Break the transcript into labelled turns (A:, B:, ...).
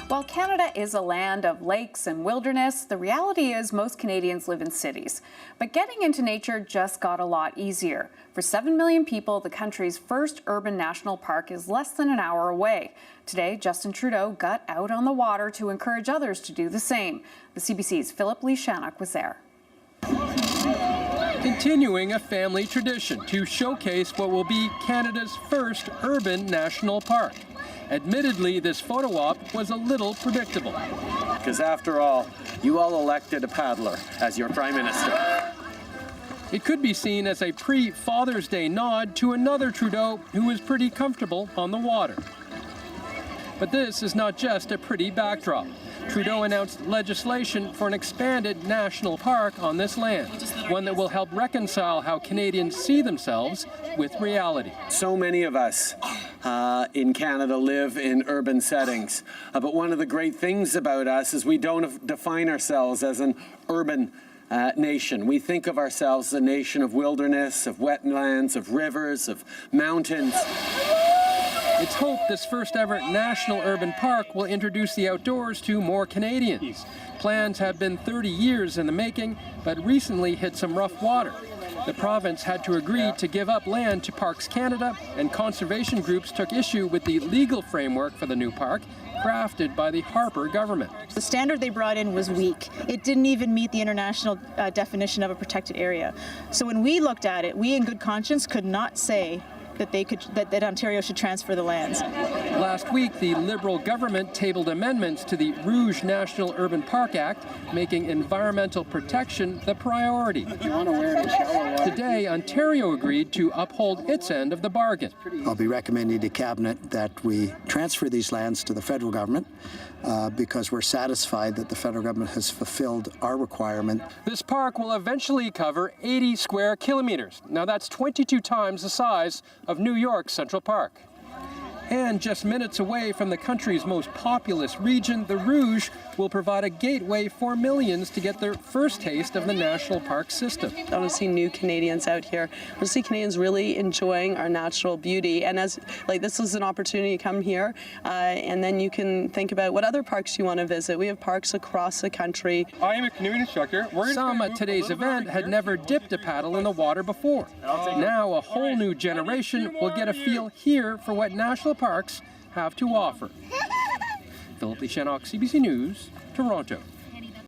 A: While Canada is a land of lakes and wilderness, the reality is most Canadians live in cities. But getting into nature just got a lot easier. For 7 million people, the country's first urban national park is less than an hour away. Today, Justin Trudeau got out on the water to encourage others to do the same. The CBC's Philip Lee Shannock was there.
B: Continuing a family tradition to showcase what will be Canada's first urban national park. Admittedly, this photo op was a little predictable.
C: Because after all, you all elected a paddler as your Prime Minister.
B: It could be seen as a pre-Father's Day nod to another Trudeau who was pretty comfortable on the water. But this is not just a pretty backdrop. Trudeau announced legislation for an expanded national park on this land, one that will help reconcile how Canadians see themselves with reality.
C: So many of us in Canada live in urban settings, but one of the great things about us is we don't define ourselves as an urban nation. We think of ourselves as a nation of wilderness, of wetlands, of rivers, of mountains.
B: It's hoped this first ever national urban park will introduce the outdoors to more Canadians. Plans have been 30 years in the making, but recently hit some rough water. The province had to agree to give up land to Parks Canada, and conservation groups took issue with the legal framework for the new park, crafted by the Harper government.
D: The standard they brought in was weak. It didn't even meet the international definition of a protected area. So when we looked at it, we in good conscience could not say that Ontario should transfer the lands.
B: Last week, the Liberal government tabled amendments to the Rouge National Urban Park Act, making environmental protection the priority. Today, Ontario agreed to uphold its end of the bargain.
E: I'll be recommending to Cabinet that we transfer these lands to the federal government because we're satisfied that the federal government has fulfilled our requirement.
B: This park will eventually cover 80 square kilometers. Now that's 22 times the size of New York's Central Park. And just minutes away from the country's most populous region, the Rouge will provide a gateway for millions to get their first taste of the national park system.
F: I want to see new Canadians out here. I want to see Canadians really enjoying our natural beauty. And this is an opportunity to come here, and then you can think about what other parks you want to visit. We have parks across the country.
B: I am a canoeing instructor. Some at today's event had never dipped a paddle in the water before. Now a whole new generation will get a feel here for what national parks have to offer. Philip Lee Shannock, CBC News, Toronto.